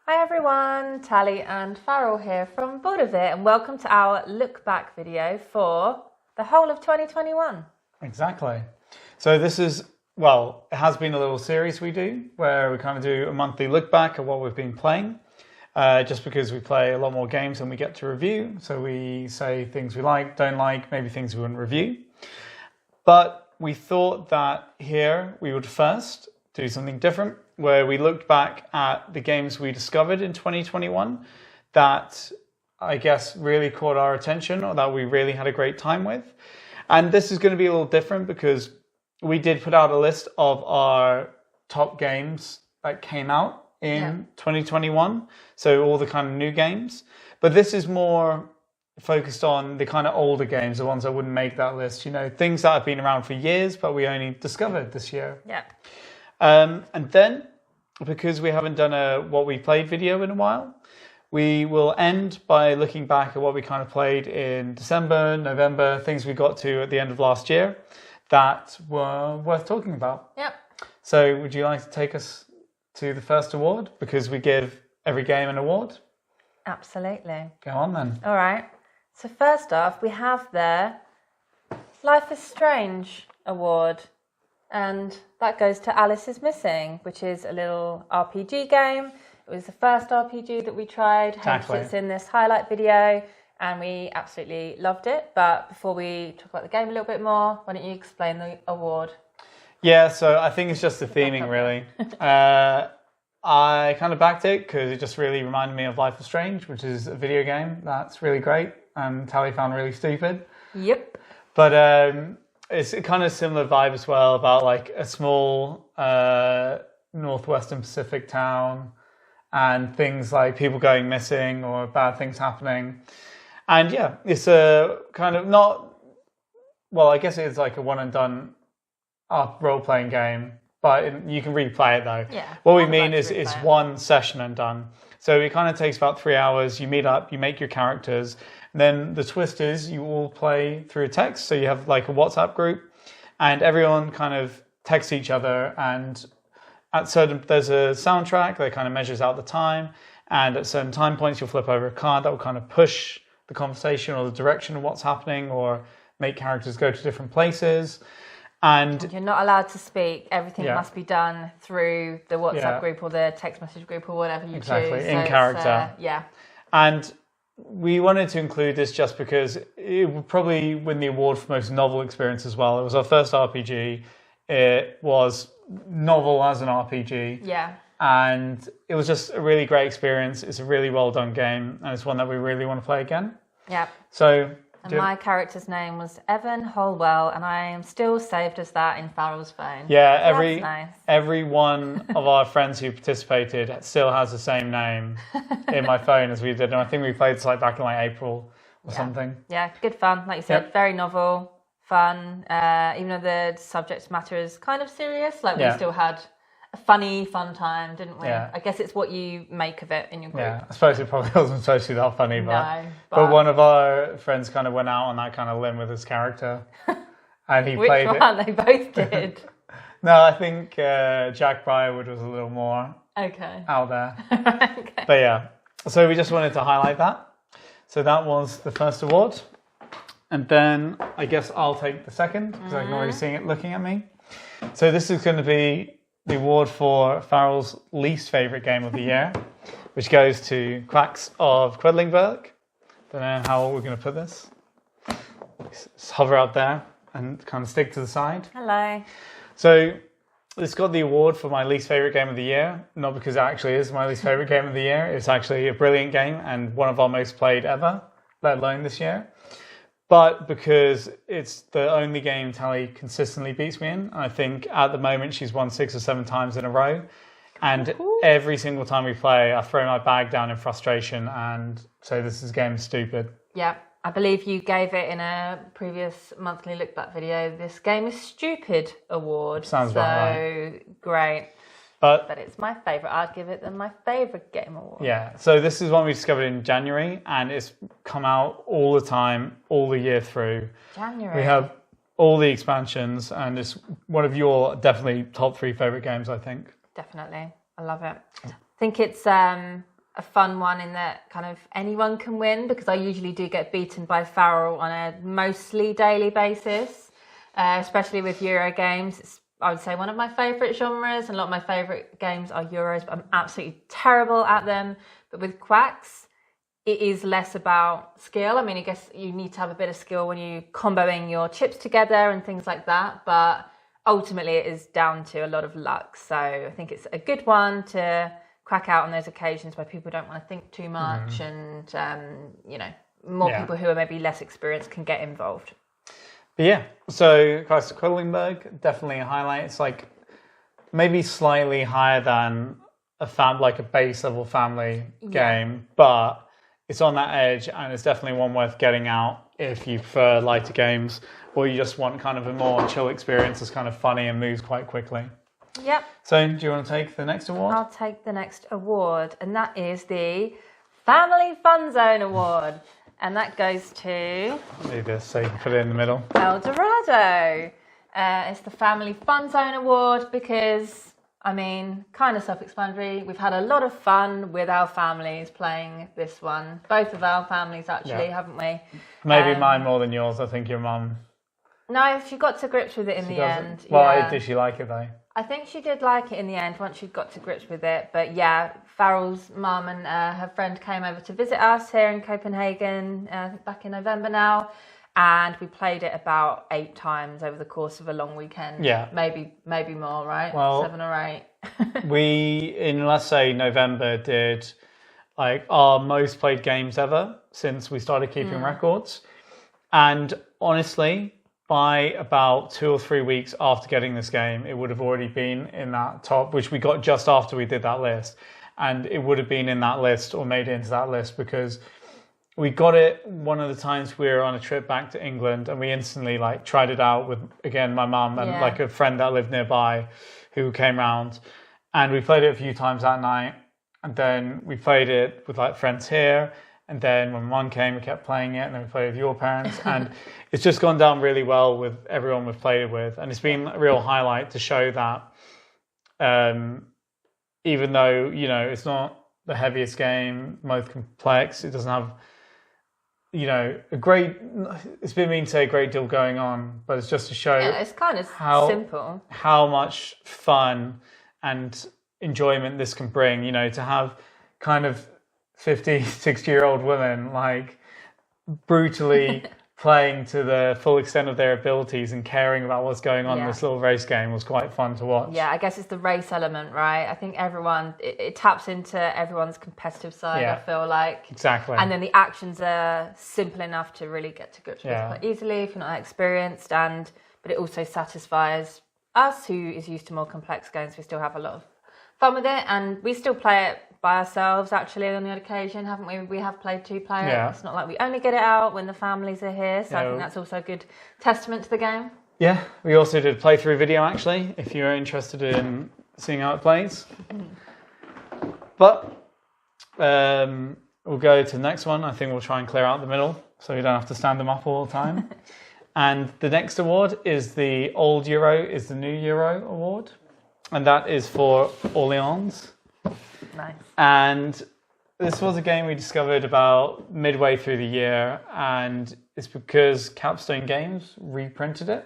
Hi everyone, Tally and Farrell here from Bored of It, and welcome to our look back video for the whole of 2021. Exactly. So this is, well, it has been a little series we do where we kind of do a monthly look back at what we've been playing, just because we play a lot more games than we get to review. So we say things we like, don't like, maybe things we wouldn't review. But we thought that here we would first do something different, where we looked back at the games we discovered in 2021 that I guess really caught our attention or that we really had a great time with. And this is going to be a little different because we did put out a list of our top games that came out in 2021. So all the kind of new games. But this is more focused on the kind of older games, the ones that wouldn't make that list. You know, things that have been around for years, but we only discovered this year. Yeah. And then, because we haven't done a what we played video in a while, we will end by looking back at what we kind of played in December, November, things we got to at the end of last year that were worth talking about. Yep. So would you like to take us to the first award? Because we give every game an award. Absolutely. Go on then. All right. So first off, we have the Life is Strange award. And that goes to Alice is Missing, which is a little RPG game. It was the first RPG that we tried, hence it's in this highlight video, and we absolutely loved it. But before we talk about the game a little bit more, why don't you explain the award? Yeah, so I think it's just the theming, really. I kind of backed it because it just really reminded me of Life is Strange, which is a video game that's really great and Tally found really stupid. Yep. But it's a kind of similar vibe as well about like a small northwestern Pacific town and things like people going missing or bad things happening. And yeah, it's a kind of not, well, I guess it's like a one and done role-playing game, but you can replay it though. Yeah. What we mean is it's one session and done. So it kind of takes about 3 hours. You meet up, you make your characters. And then the twist is you all play through text. So you have like a WhatsApp group and everyone kind of texts each other. And at there's a soundtrack that kind of measures out the time. And at certain time points, you'll flip over a card that will kind of push the conversation or the direction of what's happening or make characters go to different places. And you're not allowed to speak. Everything must be done through the WhatsApp group or the text message group or whatever you choose. Exactly, in character. And we wanted to include this just because it would probably win the award for most novel experience as well. It was our first RPG. It was novel as an RPG. Yeah. And it was just a really great experience. It's a really well done game. And it's one that we really want to play again. Yep. So... And my character's name was Evan Holwell, and I am still saved as that in Farrell's phone. Yeah, Nice. every one of our friends who participated still has the same name in my phone as we did. And I think we played this like back in like April or something. Yeah, good fun. Like you said, very novel, fun. Even though the subject matter is kind of serious, like we still had a fun time, didn't we? Yeah. I guess it's what you make of it in your group. Yeah, I suppose it probably wasn't supposed to be that funny, but one of our friends kind of went out on that kind of limb with his character, and he played it. Which one? They both did. No, I think Jack Briarwood was a little more out there. Okay. But yeah, so we just wanted to highlight that. So that was the first award, and then I guess I'll take the second because I can already see it looking at me. So this is going to be the award for Farrell's least favourite game of the year, which goes to Quacks of Quedlinburg. Don't know how we're going to put this. Just hover out there and kind of stick to the side. Hello. So it's got the award for my least favourite game of the year, not because it actually is my least favourite game of the year. It's actually a brilliant game and one of our most played ever, let alone this year. But because it's the only game Tally consistently beats me in. I think at the moment she's won 6 or 7 times in a row. And every single time we play, I throw my bag down in frustration and say this game is stupid. Yeah, I believe you gave it in a previous monthly look back video. This game is stupid award. Sounds about right. So great. But it's my favourite. I'd give it my favourite game award. Yeah, so this is one we discovered in January, and it's come out all the time, all the year through. January. We have all the expansions, and it's one of your definitely top 3 favourite games, I think. Definitely. I love it. I think it's a fun one in that kind of anyone can win, because I usually do get beaten by Farrell on a mostly daily basis, especially with Euro games. It's, I would say, one of my favourite genres, and a lot of my favourite games are Euros, but I'm absolutely terrible at them. But with Quacks, it is less about skill. I mean, I guess you need to have a bit of skill when you comboing your chips together and things like that, but ultimately it is down to a lot of luck. So I think it's a good one to crack out on those occasions where people don't want to think too much, and you know, more people who are maybe less experienced can get involved. But yeah, so Kreis Quedlinburg, definitely a highlight. It's like maybe slightly higher than like a base level family game, but it's on that edge, and it's definitely one worth getting out if you prefer lighter games, or you just want kind of a more chill experience that's kind of funny and moves quite quickly. Yep. So, do you want to take the next award? I'll take the next award, and that is the Family Funzone Award. And that goes to... Leave this so you can put it in the middle. El Dorado. It's the Family Funzone Award because, I mean, kind of self-explanatory. We've had a lot of fun with our families playing this one. Both of our families, actually, haven't we? Maybe mine more than yours. I think your mum... No, she got to grips with it in the end. Well, did she like it, though? I think she did like it in the end once she got to grips with it. But yeah, Farrell's mum and her friend came over to visit us here in Copenhagen back in November now. And we played it about 8 times over the course of a long weekend. Yeah. Maybe more, right? Well, 7 or 8. We, in let's say November, did like our most played games ever since we started keeping records. And honestly, by about 2 or 3 weeks after getting this game, it would have already been in that top, which we got just after we did that list. And it would have been in that list or made it into that list because we got it one of the times we were on a trip back to England, and we instantly like tried it out with, again, my mum and like a friend that lived nearby who came round. And we played it a few times that night. And then we played it with like friends here. And then when Mum came, we kept playing it, and then we played with your parents. And it's just gone down really well with everyone we've played it with. And it's been a real highlight to show that even though, you know, it's not the heaviest game, most complex, it doesn't have, you know, it's been mean to say a great deal going on, but it's just to show it's kind of simple. How much fun and enjoyment this can bring, you know, to have kind of 50, 60-year-old women like brutally playing to the full extent of their abilities and caring about what's going on in this little race game was quite fun to watch. Yeah, I guess it's the race element, right? I think everyone, it taps into everyone's competitive side, I feel like. Exactly. And then the actions are simple enough to really get to grips with quite easily if you're not that experienced, but it also satisfies us who is used to more complex games. We still have a lot of fun with it, and we still play it by ourselves actually on the odd occasion, haven't we? We have played 2-player. Yeah. It's not like we only get it out when the families are here, so I think that's also a good testament to the game. Yeah, we also did a playthrough video actually, if you're interested in seeing how it plays. But we'll go to the next one. I think we'll try and clear out the middle so you don't have to stand them up all the time. And the next award is the Old Euro is the New Euro award, and that is for Orleans. Nice. And this was a game we discovered about midway through the year, and it's because Capstone Games reprinted it.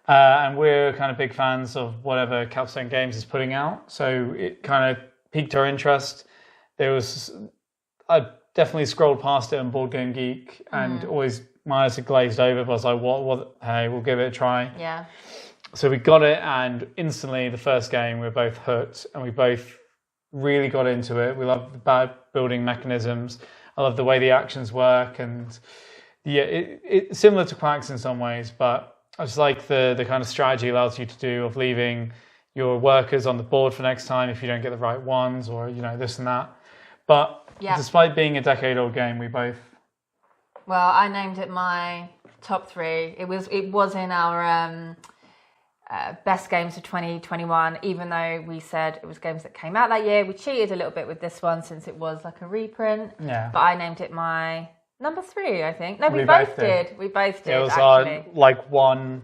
And we're kind of big fans of whatever Capstone Games is putting out, so it kind of piqued our interest. I definitely scrolled past it on Board Game Geek and always my eyes had glazed over, but I was like, what? Hey, we'll give it a try. Yeah. So we got it, and instantly the first game we were both hooked, and we both really got into it. We love the bad building mechanisms. I love the way the actions work, and it's similar to Quacks in some ways, but I just like the kind of strategy it allows you to do of leaving your workers on the board for next time if you don't get the right ones, or you know, this and that. But despite being a decade-old game, we both... Well, I named it my top 3. It was in our best games of 2021, even though we said it was games that came out that year. We cheated a little bit with this one since it was like a reprint. Yeah. But I named it my number 3, I think. No, we both did. We both did. It was actually. Like one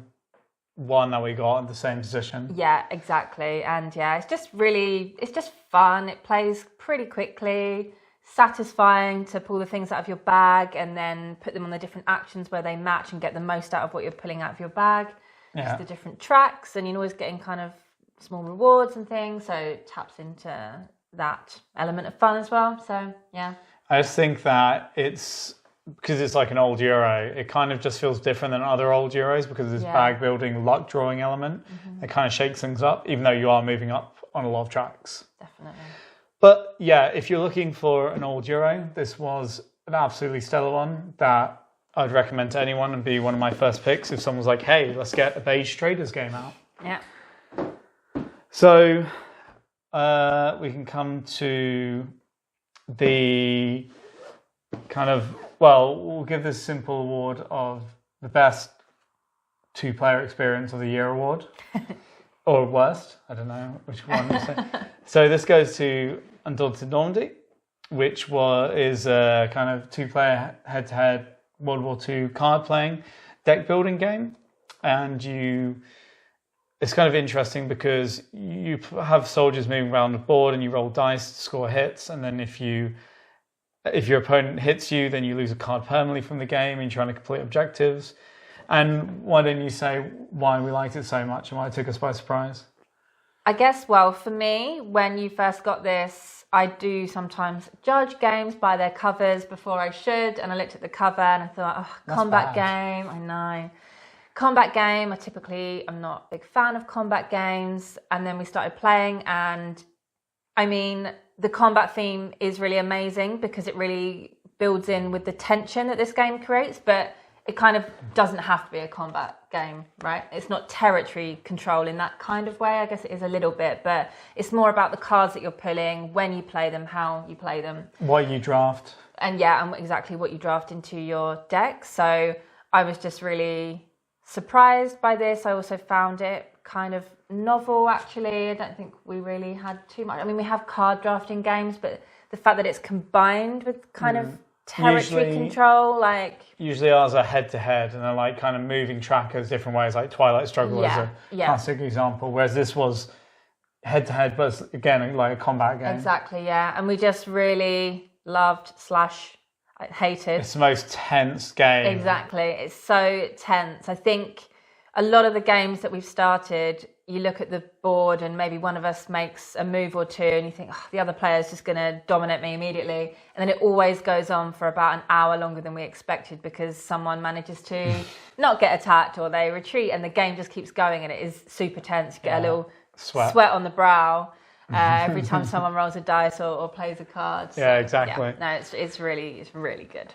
one that we got in the same position. Yeah, exactly. And yeah, it's just fun. It plays pretty quickly, satisfying to pull the things out of your bag and then put them on the different actions where they match and get the most out of what you're pulling out of your bag. Yeah. Just the different tracks, and you're always getting kind of small rewards and things, so it taps into that element of fun as well. So yeah. I just think that it's, because it's like an old Euro, it kind of just feels different than other old Euros because of this bag building, luck drawing element. It kind of shakes things up, even though you are moving up on a lot of tracks. Definitely. But yeah, if you're looking for an old Euro, this was an absolutely stellar one that I'd recommend to anyone and be one of my first picks if someone's like, hey, let's get a beige traders game out. Yeah. So we can come to the kind of, well, we'll give this simple award of the best two-player experience of the year award. Or worst, I don't know which one to say. So this goes to Undaunted Normandy, which is a kind of two-player head-to-head World War II card-playing deck-building game. And it's kind of interesting because you have soldiers moving around the board and you roll dice to score hits, and then if your opponent hits you, then you lose a card permanently from the game and you're trying to complete objectives. And why don't you say why we liked it so much and why it took us by surprise? I guess, well, for me, when you first got this, I do sometimes judge games by their covers before I should. And I looked at the cover and I thought, oh, combat game, I know. Combat game, I'm not a big fan of combat games. And then we started playing, and I mean, the combat theme is really amazing because it really builds in with the tension that this game creates, but it kind of doesn't have to be a combat game, right? It's not territory control in that kind of way. I guess it is a little bit, but it's more about the cards that you're pulling, when you play them, how you play them. What you draft. And yeah, and exactly what you draft into your deck. So I was just really surprised by this. I also found it kind of novel, actually. I don't think we really had too much. I mean, we have card drafting games, but the fact that it's combined with kind of territory control, like usually ours are head to head and they're like kind of moving trackers different ways, like Twilight Struggle is a classic example, whereas this was head to head, but again like a combat game. Exactly, yeah. And we just really loved / hated. It's the most tense game. Exactly, it's so tense. I think a lot of the games that we've started, you look at the board and maybe one of us makes a move or two and you think, oh, the other player's just going to dominate me immediately. And then it always goes on for about an hour longer than we expected because someone manages to not get attacked or they retreat, and the game just keeps going and it is super tense. You get a little sweat on the brow every time someone rolls a dice or plays a card. So, yeah, exactly. Yeah. No, it's really good.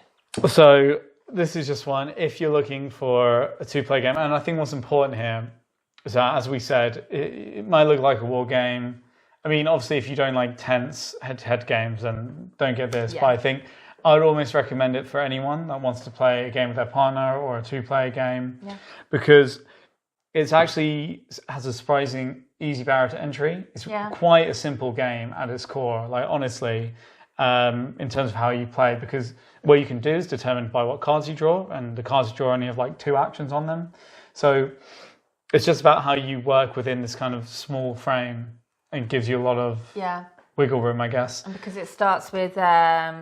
So this is just one. If you're looking for a two-player game, and I think what's important here is that, as we said, it might look like a war game. I mean, obviously, if you don't like tense head-to-head games, then don't get this. Yeah. But I think I would almost recommend it for anyone that wants to play a game with their partner or a two-player game, because it's actually has a surprising easy barrier to entry. It's quite a simple game at its core. Like, honestly, in terms of how you play, because what you can do is determined by what cards you draw, and the cards you draw only have like 2 actions on them. So it's just about how you work within this kind of small frame, and gives you a lot of wiggle room, I guess. And because it starts with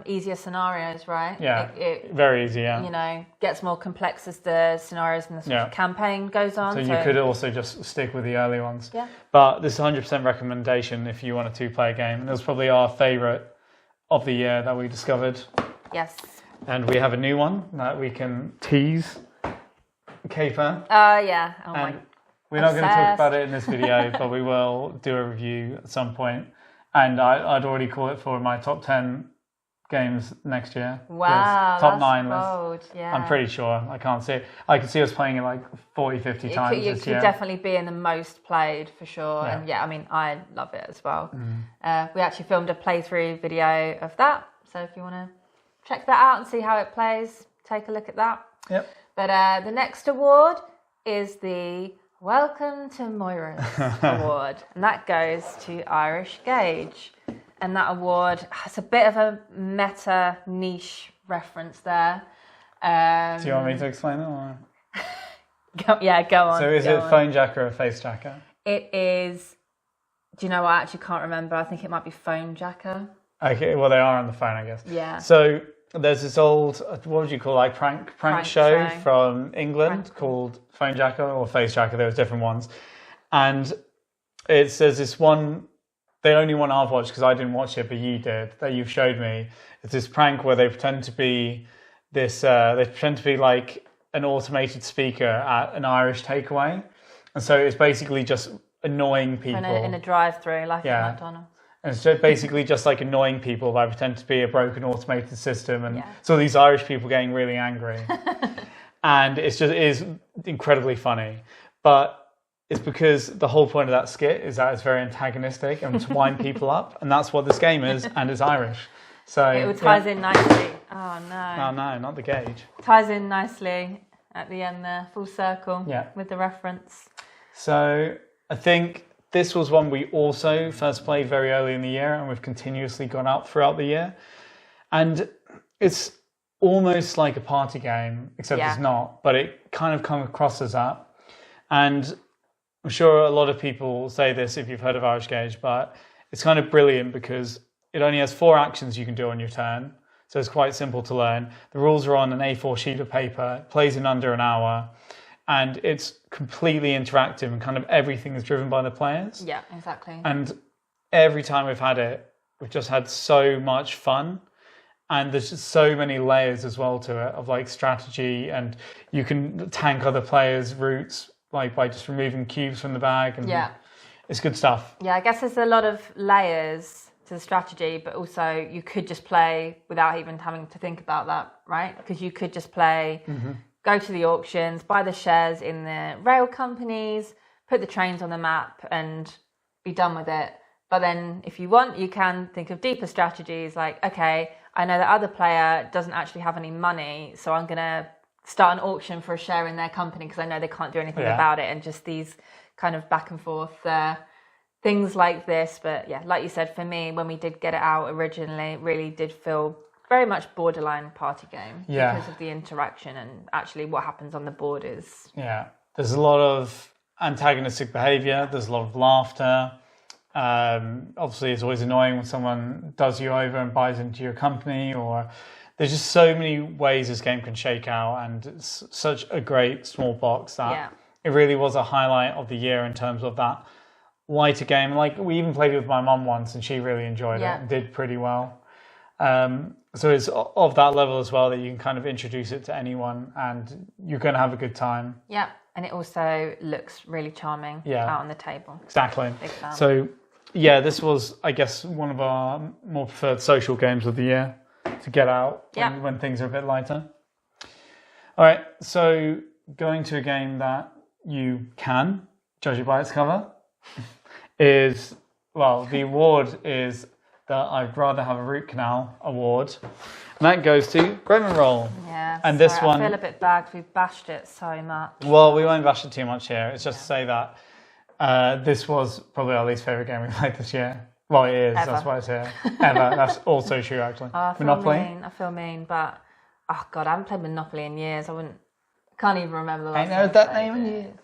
easier scenarios, right? Yeah, very easy, yeah. You know, gets more complex as the scenarios and the sort of campaign goes on. So you could also just stick with the early ones. Yeah. But this is 100% recommendation if you want a two-player game. And it was probably our favourite of the year that we discovered. Yes. And we have a new one that we can tease. Caper. Yeah. Oh my. We're not going to talk about it in this video, but we will do a review at some point. And I'd already call it for my top 10 games next year. Wow, top 9 bold. list. Yeah. I'm pretty sure. I can't see it. I can see us playing it like 40, 50 times this year. You could definitely be in the most played for sure. Yeah. And yeah, I mean, I love it as well. We actually filmed a playthrough video of that. So if you want to check that out and see how it plays, take a look at that. Yep. But the next award is the Welcome to Moira's award, and that goes to Irish Gauge. And that award has a bit of a meta niche reference there. Do you want me to explain it? Or? Go on. So is go it on. phone jacker or face jacker? It is. Do you know what? I actually can't remember. I think it might be phone jacker. Okay, well, they are on the phone, I guess. Yeah. So there's this old, what would you call, like prank show from England called Phone Jacker or Face Jacker. There was different ones. And there's this one, the only one I've watched, because I didn't watch it, but you did, that you've showed me. It's this prank where they pretend to be like an automated speaker at an Irish takeaway. And so it's basically just annoying people. In a drive-through, like at McDonald's. And it's basically just like annoying people by pretending to be a broken automated system. And so these Irish people getting really angry. And it is incredibly funny. But it's because the whole point of that skit is that it's very antagonistic and to wind people up. And that's what this game is, and it's Irish. So it ties in nicely. Oh, no. Oh, no, not the gauge. Ties in nicely at the end there, full circle with the reference. So I think this was one we also first played very early in the year, and we've continuously gone out throughout the year. And it's almost like a party game, except it's not, but it kind of comes across as that. And I'm sure a lot of people say this if you've heard of Irish Gauge, but it's kind of brilliant because it only has 4 actions you can do on your turn. So it's quite simple to learn. The rules are on an A4 sheet of paper, it plays in under an hour. And it's completely interactive and kind of everything is driven by the players. Yeah, exactly. And every time we've had it, we've just had so much fun. And there's just so many layers as well to it of like strategy, and you can tank other players' routes like by just removing cubes from the bag. And it's good stuff. Yeah, I guess there's a lot of layers to the strategy, but also you could just play without even having to think about that, right? Because you could just play... Go to the auctions, buy the shares in the rail companies, put the trains on the map and be done with it. But then if you want, you can think of deeper strategies like, okay, I know the other player doesn't actually have any money, so I'm going to start an auction for a share in their company because I know they can't do anything about it, and just these kind of back and forth things like this. But yeah, like you said, for me, when we did get it out originally, it really did feel very much borderline party game because of the interaction and actually what happens on the board is... Yeah, there's a lot of antagonistic behaviour, there's a lot of laughter. Obviously, it's always annoying when someone does you over and buys into your company, or there's just so many ways this game can shake out, and it's such a great small box that it really was a highlight of the year in terms of that lighter game. Like, we even played it with my mum once and she really enjoyed it and did pretty well. So it's of that level as well that you can kind of introduce it to anyone and you're going to have a good time. Yeah, and it also looks really charming out on the table. Exactly. So, yeah, this was, I guess, one of our more preferred social games of the year to get out when things are a bit lighter. All right, so going to a game that you can, judge it by its cover, is, well, the award is... that I'd rather have a root canal award, and that goes to Graham and Roll. Yeah, and this one, I feel a bit bad because we've bashed it so much. Well, we won't bash it too much here. It's just to say that this was probably our least favourite game we played this year. Well, it is. Ever. That's why it's here. Ever. That's also true, actually. Monopoly. I feel mean, but oh god, I haven't played Monopoly in years. Can't even remember the last. I know that name in years.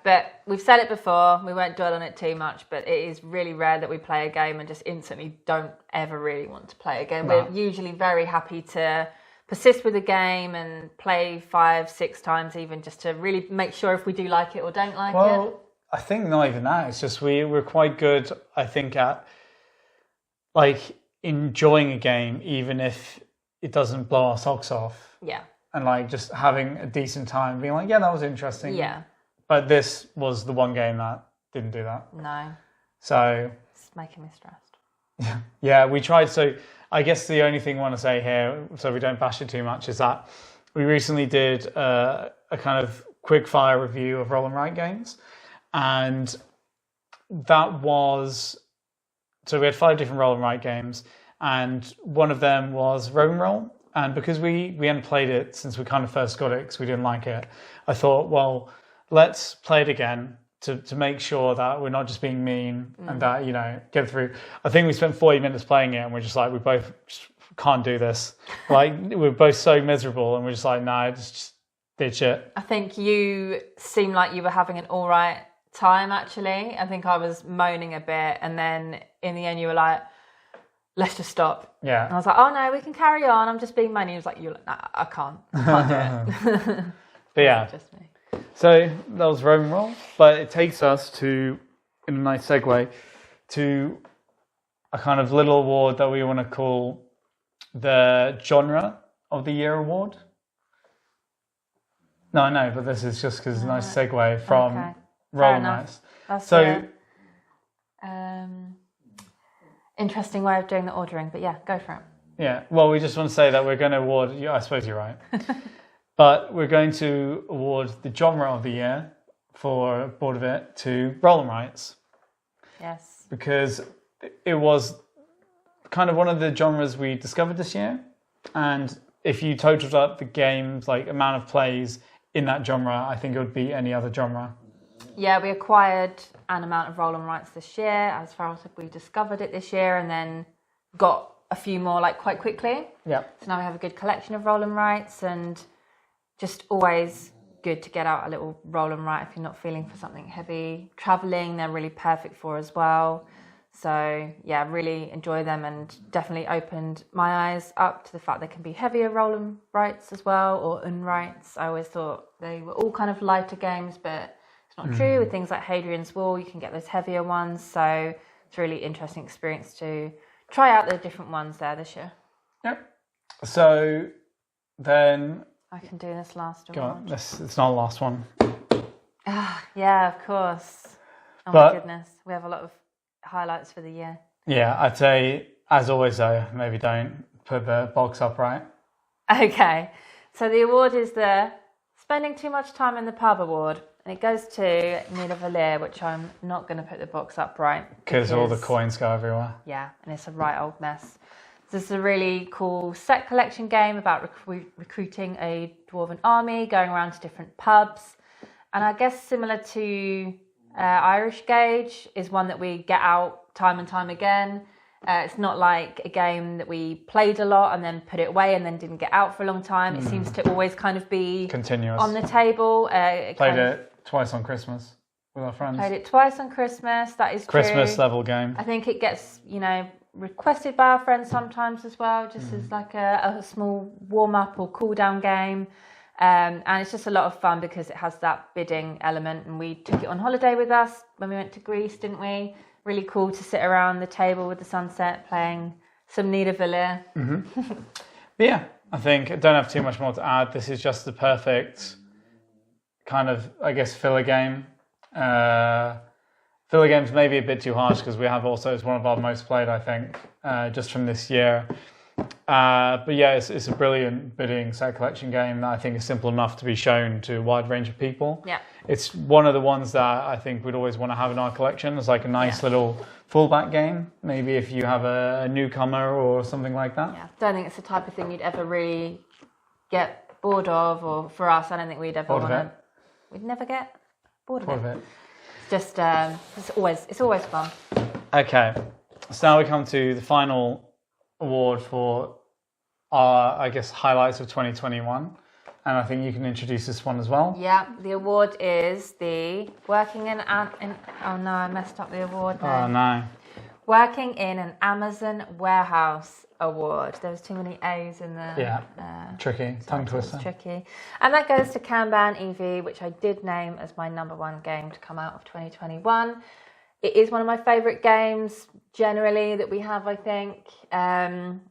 But we've said it before, we won't dwell on it too much, but it is really rare that we play a game and just instantly don't ever really want to play again. No. We're usually very happy to persist with the game and play 5-6 times even, just to really make sure if we do like it or don't like it. Well, I think not even that. It's just we're quite good, I think, at like enjoying a game even if it doesn't blow our socks off. Yeah. And like just having a decent time, being like, yeah, that was interesting. Yeah. But this was the one game that didn't do that. No. So it's making me stressed. Yeah, we tried. So I guess the only thing I want to say here, so we don't bash it too much, is that we recently did a kind of quick fire review of roll and write games, and that was, so we had 5 different roll and write games, and one of them was Roll and Roll. And because we hadn't played it since we kind of first got it because we didn't like it, I thought, well, let's play it again to make sure that we're not just being mean and that, you know, get through. I think we spent 40 minutes playing it and we're just like, we both can't do this. Like, we're both so miserable, and we're just like, nah, just ditch it. I think you seemed like you were having an all right time, actually. I think I was moaning a bit, and then in the end you were like, let's just stop. Yeah. And I was like, oh no, we can carry on. I'm just being moany. He was like, you're like, nah, I can't do it. But yeah. Just me. So that was Roman Roll, but it takes us to, in a nice segue, to a kind of little award that we want to call the Genre of the Year award. No, I know, but this is just because it's a nice segue from Roll Nights. That's so, interesting way of doing the ordering, but yeah, go for it. Yeah, well, we just want to say that we're going to award, I suppose you're right, but we're going to award the Genre of the Year for Board of It to Roll Rights. Yes. Because it was kind of one of the genres we discovered this year, and if you totaled up the games, like amount of plays in that genre, I think it would be any other genre. Yeah, we acquired an amount of Roll Rights this year. As Farrell said, we discovered it this year and then got a few more like quite quickly. Yeah. So now we have a good collection of Roll Rights, and just always good to get out a little Roll and Write if you're not feeling for something heavy. Traveling, they're really perfect for as well. So yeah, really enjoy them, and definitely opened my eyes up to the fact there can be heavier Roll and Writes as well, or unwrites. I always thought they were all kind of lighter games, but it's not true. With things like Hadrian's Wall, you can get those heavier ones. So it's a really interesting experience to try out the different ones there this year. Yep. So then I can do this last go award. on. It's not the last one. Yeah, of course. Oh But- my goodness, we have a lot of highlights for the year. Yeah, I'd say, as always though, maybe don't put the box up right. Okay, so the award is the Spending Too Much Time in the Pub award, and it goes to Nina Valier, which I'm not going to put the box up right. Because all the coins go everywhere. Yeah, and it's a right old mess. This is a really cool set collection game about recruiting a dwarven army, going around to different pubs. And I guess similar to Irish Gauge is one that we get out time and time again. It's not like a game that we played a lot and then put it away and then didn't get out for a long time. It seems to always kind of be continuous on the table. Played it twice on Christmas with our friends. Played it twice on Christmas, that is Christmas true. level game. I think it gets, requested by our friends sometimes as well, just as like a small warm-up or cool-down game. And it's just a lot of fun because it has that bidding element, and we took it on holiday with us when we went to Greece, didn't we? Really cool to sit around the table with the sunset playing some Nida Valier. But yeah, I think I don't have too much more to add. This is just the perfect kind of, I guess, filler game. Filler games may be a bit too harsh because we have also, it's one of our most played, I think, just from this year. But yeah, it's a brilliant bidding set collection game that I think is simple enough to be shown to a wide range of people. Yeah. It's one of the ones that I think we'd always want to have in our collection as like a nice little fallback game. Maybe if you have a newcomer or something like that. Yeah, don't think it's the type of thing you'd ever really get bored of, or for us, I don't think we'd ever want to. We'd never get bored of it. It's just, it's always fun. Okay, so now we come to the final award for our, I guess, highlights of 2021. And I think you can introduce this one as well. Yeah, the award is the Working in oh no, I messed up the award now. Oh no. Working in an Amazon Warehouse award. There was too many A's in there. Yeah, tricky, tongue twister. Tricky. And that goes to Kanban EV, which I did name as my number one game to come out of 2021. It is one of my favourite games generally that we have, I think.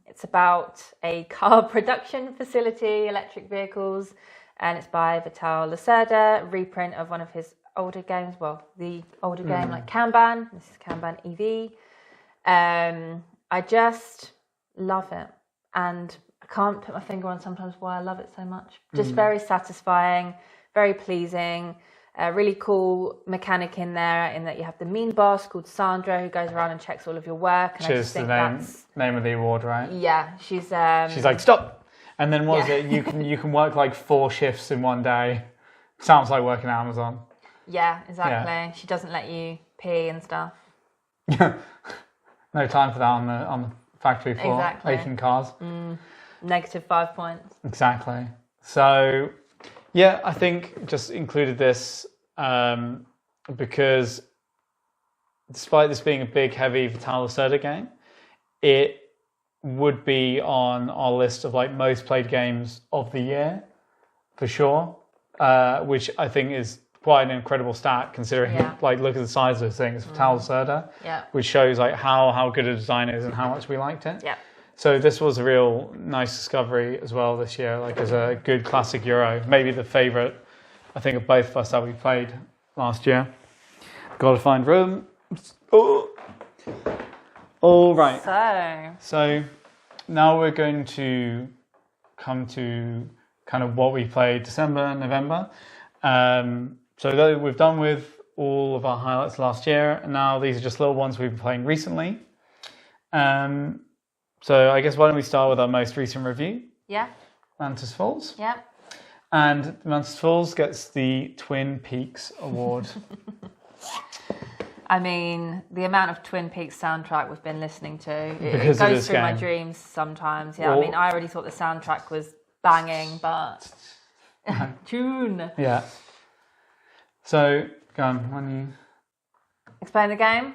It's about a car production facility, electric vehicles, and it's by Vital Lacerda, reprint of one of his older games. Well, the older game like Kanban. This is Kanban EV. I just love it, and I can't put my finger on sometimes why I love it so much. Just very satisfying, very pleasing. A really cool mechanic in there, in that you have the mean boss called Sandra who goes around and checks all of your work. And Which is the name of the award, right? Yeah, she's like, stop! And then what is it? You can work like 4 shifts in one day. Sounds like working at Amazon. Yeah, exactly. Yeah. She doesn't let you pee and stuff. No time for that on the factory floor, Exactly. making cars. Negative 5 points. Exactly. So, yeah, I think just included this because despite this being a big, heavy Vital Lacerda game, it would be on our list of like most played games of the year, for sure, which I think is quite an incredible stat considering, like, look at the size of this thing. It's Vital Lacerda, which shows like how good a design is and how much we liked it. Yeah. So this was a real nice discovery as well this year, like as a good classic Euro. Maybe the favourite, I think, of both of us that we played last year. Got to find room. Oh. All right. So now we're going to come to kind of what we played December and November. So we've done with all of our highlights last year, and now these are just little ones we've been playing recently. So I guess why don't we start with our most recent review? Yeah. Mantis Falls. Yeah. And Mantis Falls gets the Twin Peaks Award. I mean, the amount of Twin Peaks soundtrack we've been listening to, it Because of goes this through my game. dreams sometimes. Yeah, I mean, I already thought the soundtrack was banging, but tune. Yeah. So, go on, when you... Explain the game?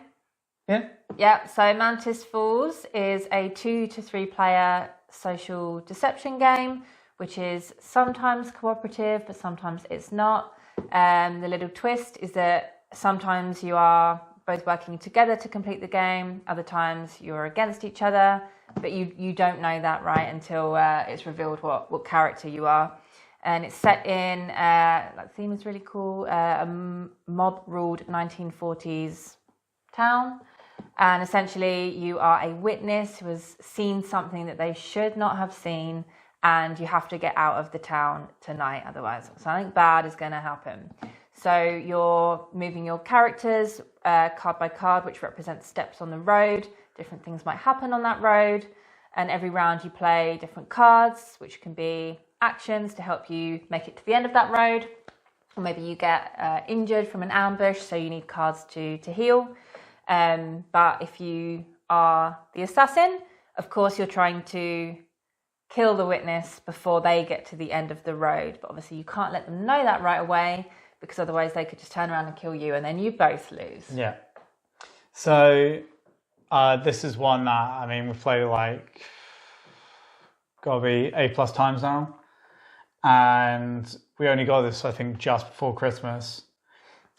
Yeah. Yeah, so Mantis Falls is a 2 to 3 player social deception game, which is sometimes cooperative, but sometimes it's not. The little twist is that sometimes you are both working together to complete the game, other times you're against each other, but you don't know that, right, until it's revealed what character you are. And it's set in, the theme is really cool, a mob-ruled 1940s town. And essentially you are a witness who has seen something that they should not have seen, and you have to get out of the town tonight, otherwise something bad is going to happen. So you're moving your characters card by card, which represents steps on the road. Different things might happen on that road. And every round you play different cards, which can be actions to help you make it to the end of that road. Or maybe you get injured from an ambush, so you need cards to heal. But if you are the assassin, of course you're trying to kill the witness before they get to the end of the road. But obviously you can't let them know that right away, because otherwise they could just turn around and kill you, and then you both lose. Yeah. So this is one that, I mean, we've played like, gotta be 8+ times now. And we only got this, I think, just before Christmas.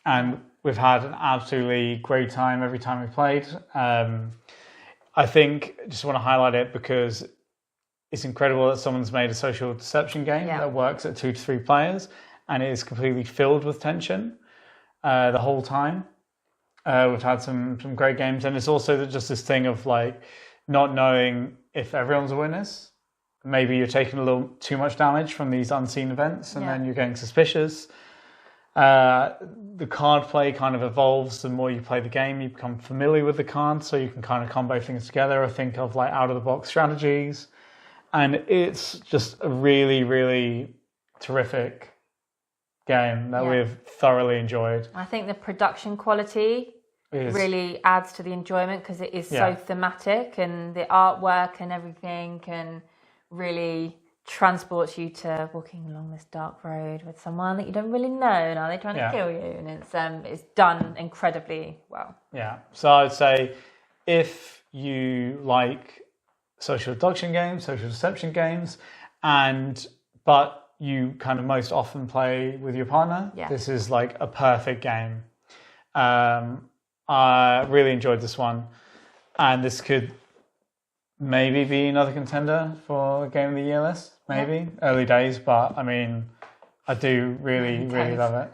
And we've had an absolutely great time every time we played. I think, just want to highlight it because it's incredible that someone's made a social deception game that works at 2 to 3 players. And it is completely filled with tension the whole time. We've had some great games, and it's also just this thing of like not knowing if everyone's a witness. Maybe you're taking a little too much damage from these unseen events, and then you're getting suspicious. The card play kind of evolves the more you play the game. You become familiar with the cards, so you can kind of combo things together or think of like out of the box strategies. And it's just a really, really terrific game that we've thoroughly enjoyed. I think the production quality really adds to the enjoyment, because it is so thematic, and the artwork and everything can really transport you to walking along this dark road with someone that you don't really know, and are they trying to kill you? And it's done incredibly well. Yeah. So I'd say if you like social deception games, but you kind of most often play with your partner, this is like a perfect game. I really enjoyed this one, and this could maybe be another contender for Game of the Year list. Maybe early days, but I mean, I do really love it.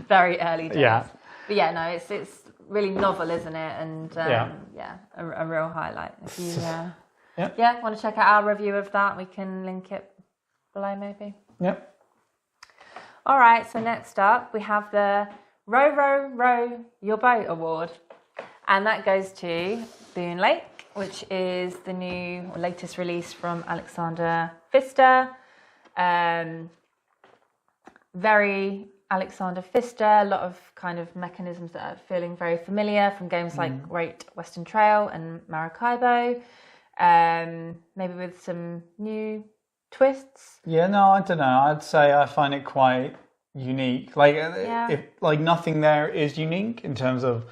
Very early days. Yeah, but yeah, no, it's really novel, isn't it? And a real highlight. If you want to check out our review of that, we can link it below, maybe. Yep. All right. So next up, we have the Row, Row, Row Your Boat Award, and that goes to Boone Lake, which is the new or latest release from Alexander Pfister. Very Alexander Pfister, a lot of kind of mechanisms that are feeling very familiar from games like Great Western Trail and Maracaibo, maybe with some new twists. Yeah, no, I don't know. I'd say I find it quite unique. Like, nothing there is unique in terms of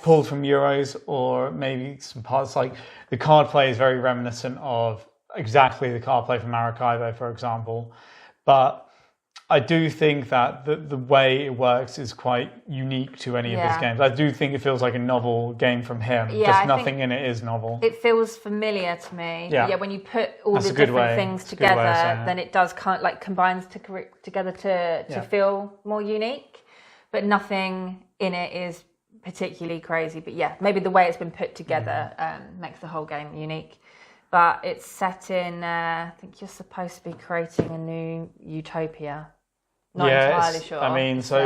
pulled from Euros, or maybe some parts like the card play is very reminiscent of exactly the card play from Maracaibo, for example. But I do think that the way it works is quite unique to any of his games. I do think it feels like a novel game from him. Just nothing in it is novel. It feels familiar to me. Yeah, when you put all the different things together, then it does kind of like combines together to feel more unique. But nothing in it is particularly crazy. But yeah, maybe the way it's been put together makes the whole game unique. But it's set in, I think you're supposed to be creating a new utopia. Not entirely sure. I mean, so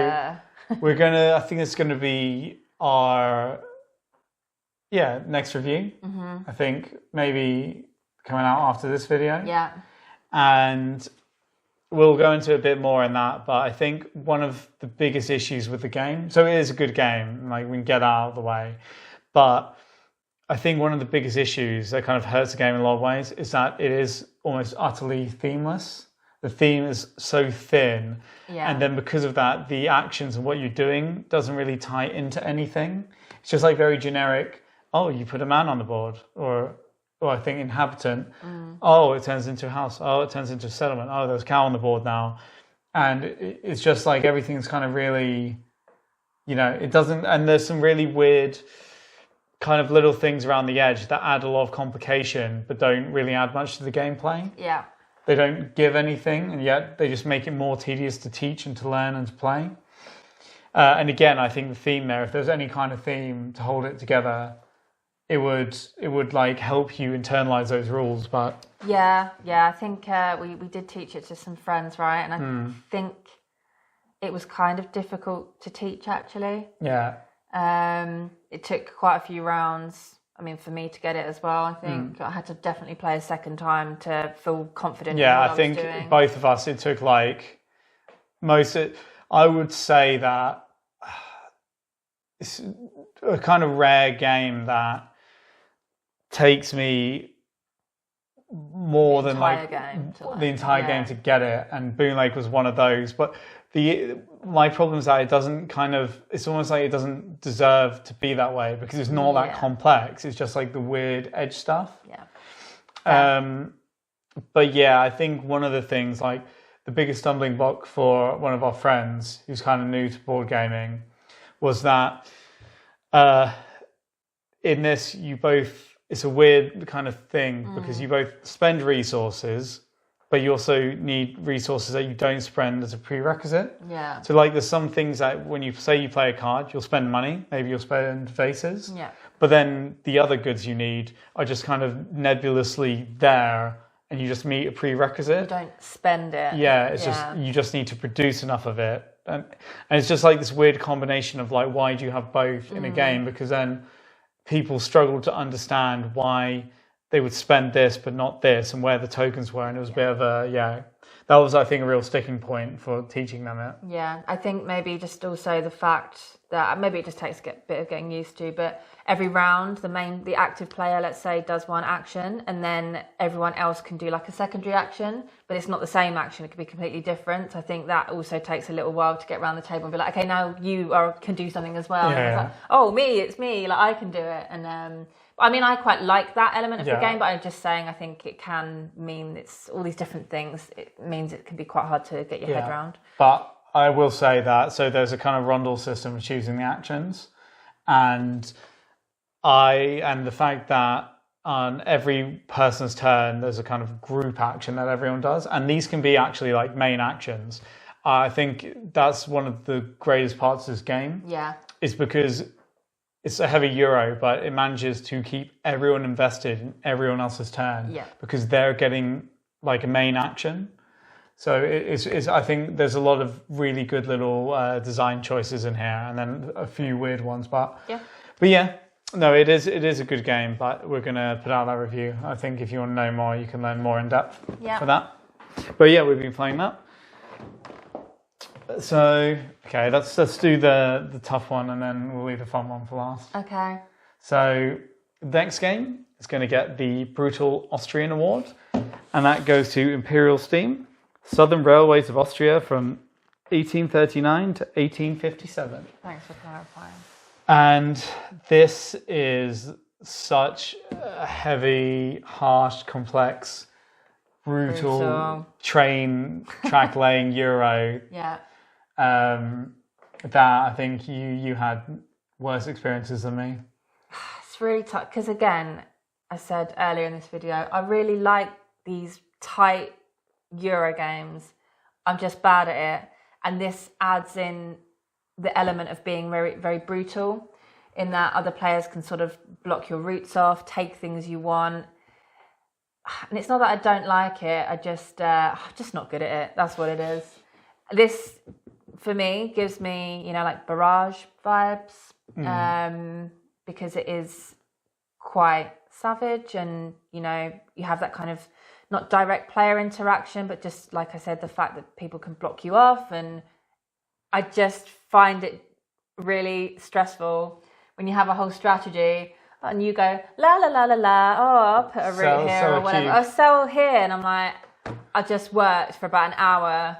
I think it's going to be our, next review. I think maybe coming out after this video. Yeah. And we'll go into a bit more in that. But I think one of the biggest issues with the game, so it is a good game, like we can get that out of the way. But I think one of the biggest issues that kind of hurts the game in a lot of ways is that it is almost utterly themeless. The theme is so thin. Yeah. And then because of that, the actions and what you're doing doesn't really tie into anything. It's just like very generic. Oh, you put a man on the board, or I think inhabitant. Oh, it turns into a house. Oh, it turns into a settlement. Oh, there's a cow on the board now. And it's just like everything's kind of really, it doesn't, and there's some really weird kind of little things around the edge that add a lot of complication, but don't really add much to the gameplay. Yeah. They don't give anything, and yet they just make it more tedious to teach and to learn and to play. And again, I think the theme there, if there's any kind of theme to hold it together, it would like help you internalize those rules. But I think we did teach it to some friends, right? And I think it was kind of difficult to teach, actually. Yeah. It took quite a few rounds. I mean, for me to get it as well, I think I had to definitely play a second time to feel confident in what I was doing. I think both of us, it took like I would say that it's a kind of rare game that takes me more than like the entire game to get it, and Boon Lake was one of those. But my problem is that it doesn't it's almost like it doesn't deserve to be that way, because it's not that complex. It's just like the weird edge stuff. But I think one of the things, like the biggest stumbling block for one of our friends who's kind of new to board gaming, was that in this it's a weird kind of thing, because you both spend resources, but you also need resources that you don't spend as a prerequisite. Yeah. So like there's some things that when you say you play a card, you'll spend money, maybe you'll spend vases. Yeah. But then the other goods you need are just kind of nebulously there, and you just meet a prerequisite. You don't spend it. Yeah, it's just, you just need to produce enough of it. And it's just like this weird combination of like, why do you have both in a game? Because then people struggle to understand why they would spend this but not this, and where the tokens were, and it was a bit of that was, I think, a real sticking point for teaching them it. Yeah, I think maybe just also the fact that maybe it just takes a bit of getting used to, but every round the active player, let's say, does one action, and then everyone else can do like a secondary action, but it's not the same action, it could be completely different. I think that also takes a little while to get around the table and be like, okay, now you can do something as well. And it's like, oh, it's me, like I can do it. And I mean, I quite like that element of the game, but I'm just saying I think it can mean it's all these different things. It means it can be quite hard to get your head around. But I will say that, so there's a kind of rondel system of choosing the actions, and the fact that on every person's turn there's a kind of group action that everyone does, and these can be actually like main actions. I think that's one of the greatest parts of this game. Yeah. Is because it's a heavy Euro, but it manages to keep everyone invested in everyone else's turn. Yeah. Because they're getting like a main action. So it's I think there's a lot of really good little design choices in here, and then a few weird ones. But no, it is a good game. But we're gonna put out that review. I think if you want to know more, you can learn more in depth for that. But we've been playing that. So, okay, let's do the tough one and then we'll leave the fun one for last. Okay. So, the next game is going to get the Brutal Austrian Award, and that goes to Imperial Steam, Southern Railways of Austria from 1839 to 1857. Thanks for clarifying. And this is such a heavy, harsh, complex, brutal track laying Euro. Yeah. That I think you had worse experiences than me. It's really tough because, again, I said earlier in this video, I really like these tight Euro games. I'm just bad at it, and this adds in the element of being very, very brutal, in that other players can sort of block your routes off, take things you want. And it's not that I don't like it, I'm just not good at it. That's what it is. This, for me, gives me, like barrage vibes, because it is quite savage, and, you have that kind of not direct player interaction, but just, like I said, the fact that people can block you off. And I just find it really stressful when you have a whole strategy and you go, la, la, la, la, la, oh, I'll put a route here or whatever. I'll sell here. And I'm like, I just worked for about an hour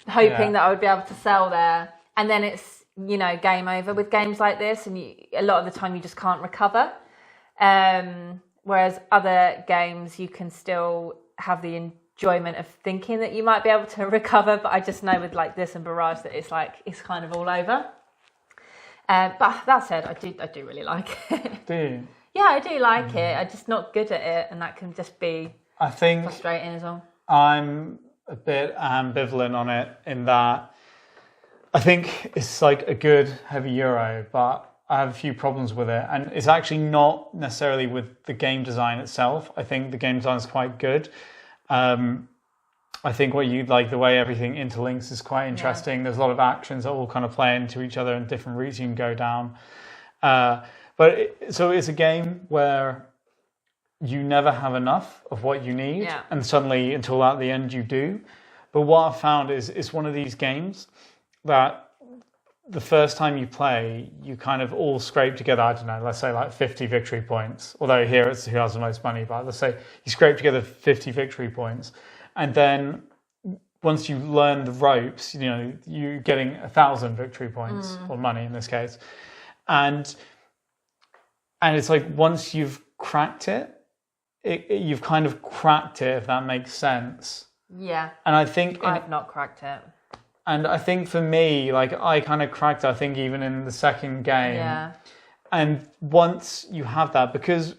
hoping that I would be able to sell there. And then it's, game over with games like this. And a lot of the time you just can't recover. Whereas other games, you can still have the enjoyment of thinking that you might be able to recover. But I just know with like this and barrage that it's kind of all over. But that said, I do really like it. Do you? Yeah, I do like it. I'm just not good at it, and that can just be frustrating as well. I'm a bit ambivalent on it in that I think it's like a good heavy Euro, but I have a few problems with it. And it's actually not necessarily with the game design itself. I think the game design is quite good. I think the way everything interlinks is quite interesting. Yeah. There's a lot of actions that all kind of play into each other and different routes you can go down. So it's a game where you never have enough of what you need, and suddenly until at the end you do. But what I've found is it's one of these games that the first time you play, you kind of all scrape together, I don't know, let's say like 50 victory points. Although here it's who has the most money, but let's say you scrape together 50 victory points. And then once you learn the ropes, you're getting 1,000 victory points, or money in this case. And it's like once you've cracked it, you've kind of cracked it, if that makes sense. Yeah. And I think I've not cracked it. And I think for me, like I kind of cracked it, I think even in the second game. Yeah. And once you have that, because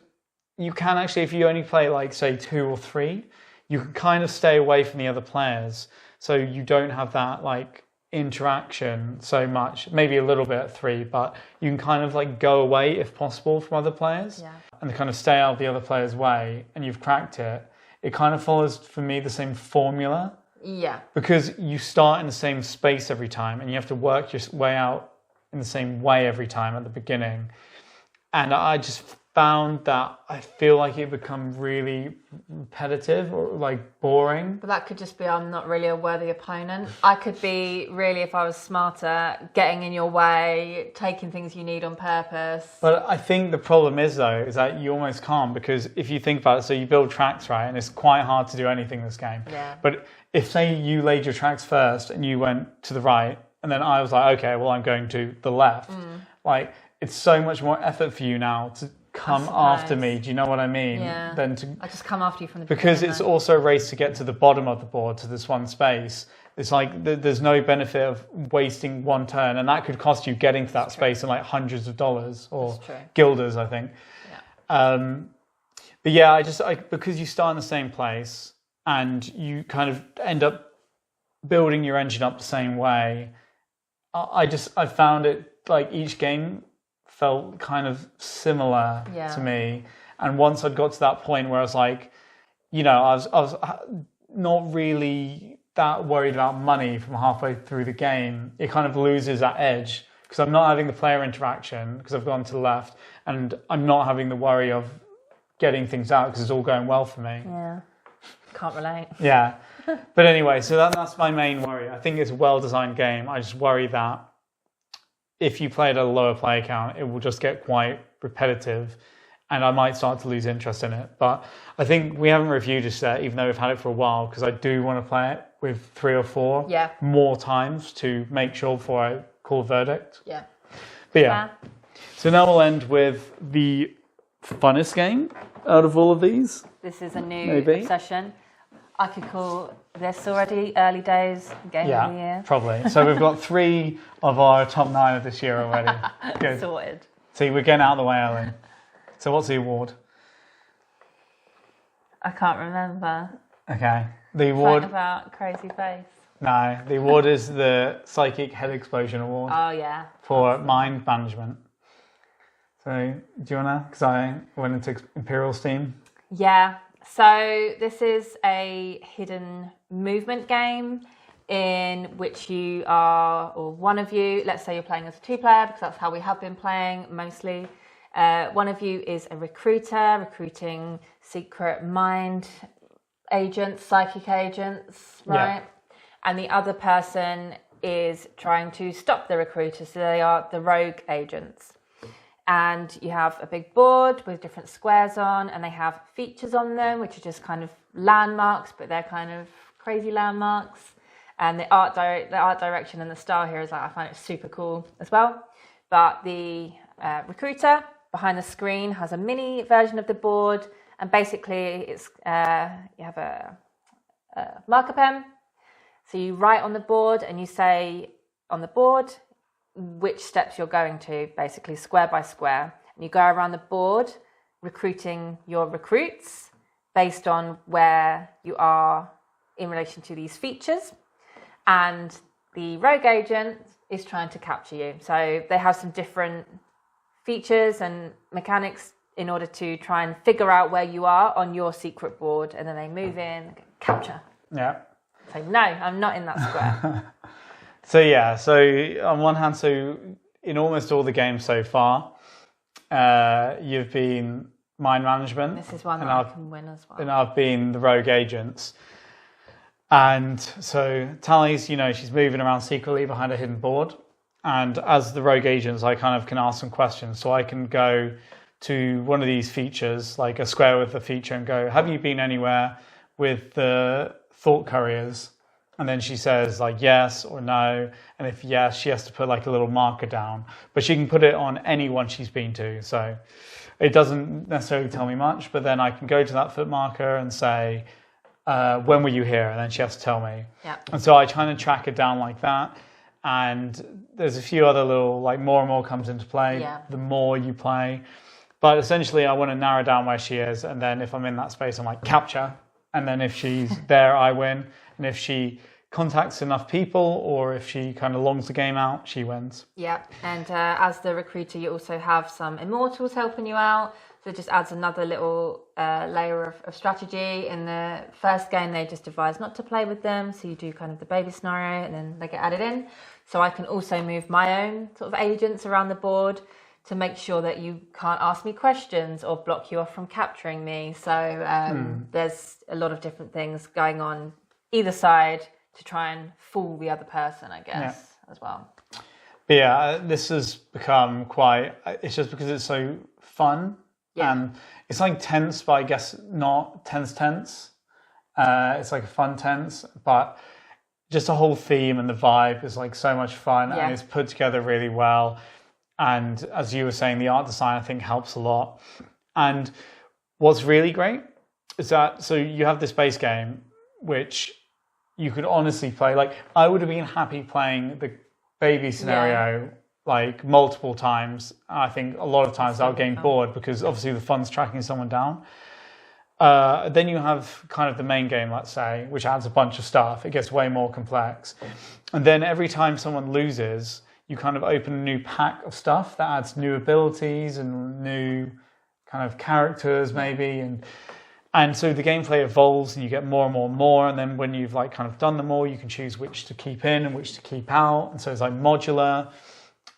you can actually, if you only play like say 2 or 3, you can kind of stay away from the other players. So you don't have that like interaction so much, maybe a little bit at 3, but you can kind of like go away if possible from other players and kind of stay out of the other player's way, and you've cracked it. It kind of follows for me the same formula. Yeah. Because you start in the same space every time and you have to work your way out in the same way every time at the beginning. And I just found that I feel like it become really repetitive or like boring. But that could just be I'm not really a worthy opponent. I could be really, if I was smarter, getting in your way, taking things you need on purpose. But I think the problem is though, is that you almost can't, because if you think about it, so you build tracks, right? And it's quite hard to do anything in this game. Yeah. But if say you laid your tracks first and you went to the right, and then I was like, okay, well I'm going to the left. Like it's so much more effort for you now to come after me. Do you know what I mean? Yeah. I just come after you from the because beginning. It's also a race to get to the bottom of the board, to this one space. It's like there's no benefit of wasting one turn, and that could cost you getting to that space in like hundreds of dollars or guilders, I think. Yeah. But yeah, because you start in the same place and you kind of end up building your engine up the same way. I found it like each game felt kind of similar to me. And once I'd got to that point where I was like, I was not really that worried about money from halfway through the game, it kind of loses that edge because I'm not having the player interaction because I've gone to the left, and I'm not having the worry of getting things out because it's all going well for me. Yeah. Can't relate. Yeah. But anyway, so that's my main worry. I think it's a well-designed game. I just worry that if you play at a lower player count, it will just get quite repetitive and I might start to lose interest in it. But I think we haven't reviewed it yet, even though we've had it for a while, because I do want to play it with 3 or 4 more times to make sure before I call a verdict. Yeah. But yeah. So now we'll end with the funnest game out of all of these. This is a new obsession. I could call this already early days game of the year. Probably. So we've got 3 of our top 9 of this year already. Good. Sorted. See, we're getting out of the way early. So what's the award? I can't remember. Okay. The award... Something about Crazy Face. No, the award is the Psychic Head Explosion Award. Oh, yeah. For mind management. So, do you want to? Because I went into Imperial Steam. Yeah. So, this is a hidden movement game in which you are, or one of you, let's say you're playing as a 2-player, because that's how we have been playing mostly. One of you is a recruiter, recruiting secret mind agents, psychic agents, right? Yeah. And the other person is trying to stop the recruiter, so they are the rogue agents. And you have a big board with different squares on, and they have features on them, which are just kind of landmarks, but they're kind of crazy landmarks. And the art direction and the style here is I find it super cool as well. But the recruiter behind the screen has a mini version of the board, and basically it's you have a marker pen. So you write on the board and you say on the board which steps you're going to, basically square by square. And you go around the board recruiting your recruits based on where you are in relation to these features. And the rogue agent is trying to capture you. So they have some different features and mechanics in order to try and figure out where you are on your secret board. And then they move in, capture. Yeah. So no, I'm not in that square. So on one hand, so in almost all the games so far, you've been mind management. This is one that I can win as well. And I've been the rogue agents. And so Tally's, she's moving around secretly behind a hidden board. And as the rogue agents, I kind of can ask some questions. So I can go to one of these features, like a square with a feature, and go, have you been anywhere with the thought couriers? And then she says like yes or no. And if yes, she has to put like a little marker down. But she can put it on anyone she's been to. So it doesn't necessarily tell me much. But then I can go to that foot marker and say, when were you here? And then she has to tell me. Yeah. And so I try to track it down like that. And there's a few other little, like more and more comes into play the more you play. But essentially I want to narrow down where she is. And then if I'm in that space, I'm like, capture. And then if she's there, I win. And if she contacts enough people or if she kind of longs the game out, she wins. Yeah, and as the recruiter, you also have some immortals helping you out. So it just adds another little layer of strategy. In the first game, they just advise not to play with them. So you do kind of the baby scenario and then they get added in. So I can also move my own sort of agents around the board to make sure that you can't ask me questions or block you off from capturing me. So there's a lot of different things going on either side to try and fool the other person, I guess, as well. But yeah, this has become quite, it's just because it's so fun. Yeah. And it's like tense, but I guess not tense. It's like a fun tense, but just the whole theme and the vibe is like so much fun and it's put together really well. And as you were saying, the art design, I think, helps a lot. And what's really great is that, so you have this base game, which you could honestly play. Like, I would have been happy playing the baby scenario like multiple times. I think a lot of times I'll get bored because obviously the fun's tracking someone down. Then you have kind of the main game, let's say, which adds a bunch of stuff. It gets way more complex. And then every time someone loses, you kind of open a new pack of stuff that adds new abilities and new kind of characters maybe. And so the gameplay evolves and you get more and more and more. And then when you've like kind of done them all, you can choose which to keep in and which to keep out. And so it's like modular.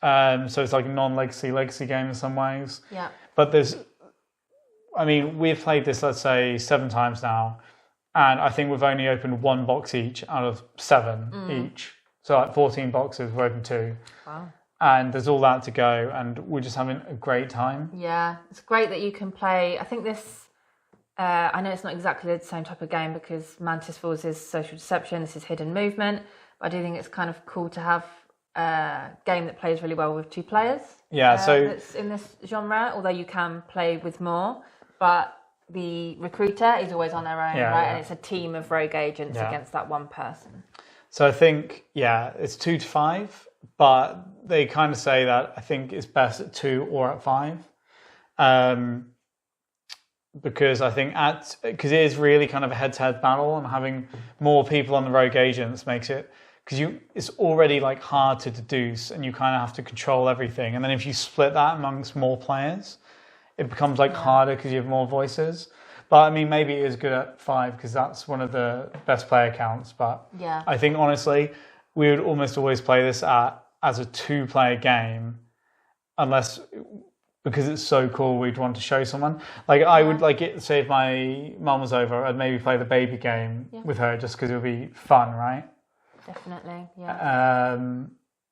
So it's like a legacy game in some ways. Yeah. But we've played this, let's say 7 times now. And I think we've only opened 1 box each out of 7 each. So like 14 boxes, we've opened 2. Wow. And there's all that to go, and we're just having a great time. Yeah, it's great that you can play. I think this, I know it's not exactly the same type of game because Mantis Falls is social deception, this is hidden movement, but I do think it's kind of cool to have a game that plays really well with 2 players. Yeah, so that's in this genre, although you can play with more, but the recruiter is always on their own, right? Yeah. And it's a team of rogue agents against that one person. So I think, it's 2 to 5, but they kind of say that I think it's best at 2 or at 5. Because I think because it is really kind of a head-to-head battle, and having more people on the rogue agents makes it, because it's already like hard to deduce, and you kind of have to control everything. And then if you split that amongst more players, it becomes like harder because you have more voices. But I mean, maybe it is good at 5 because that's one of the best player counts. But I think honestly, we would almost always play this as a 2-player game, because it's so cool, we'd want to show someone. Like I would like it. Say if my mum was over, I'd maybe play the baby game with her just because it would be fun, right? Definitely, yeah.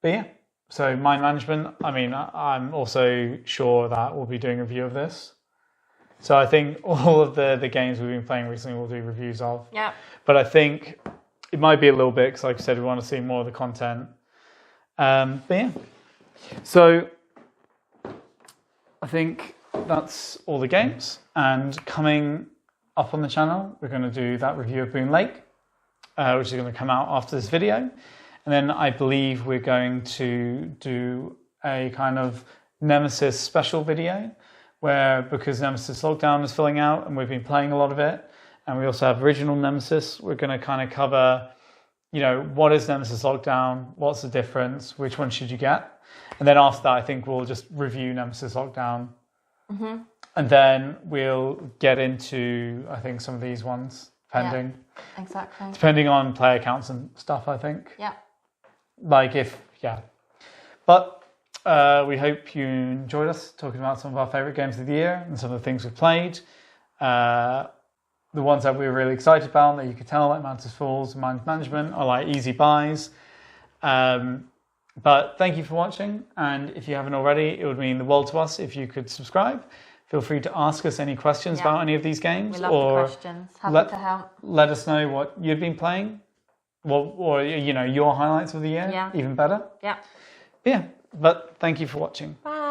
But yeah, so mind management. I mean, I'm also sure that we'll be doing a review of this. So I think all of the games we've been playing recently we'll do reviews of. Yeah. But I think it might be a little bit because, like I said, we want to see more of the content. But yeah, so I think that's all the games. And coming up on the channel, we're going to do that review of Boone Lake, which is going to come out after this video. And then I believe we're going to do a kind of Nemesis special video where, because Nemesis Lockdown is filling out and we've been playing a lot of it, and we also have original Nemesis, we're going to kind of cover, what is Nemesis Lockdown, what's the difference, which one should you get? And then after that, I think we'll just review Nemesis Lockdown. Mm-hmm. And then we'll get into, I think, some of these ones, depending. Yeah, exactly. Depending on player counts and stuff, I think. Yeah. But we hope you enjoyed us talking about some of our favourite games of the year and some of the things we've played. The ones that we were really excited about, that you could tell, like Mantis Falls, Mind Management, are like easy buys. But thank you for watching, and if you haven't already, it would mean the world to us if you could subscribe. Feel free to ask us any questions about any of these games. We love the questions. Happy to help. Let us know what you've been playing, or your highlights of the year. Yeah. Even better. Yeah. Yeah. But thank you for watching. Bye.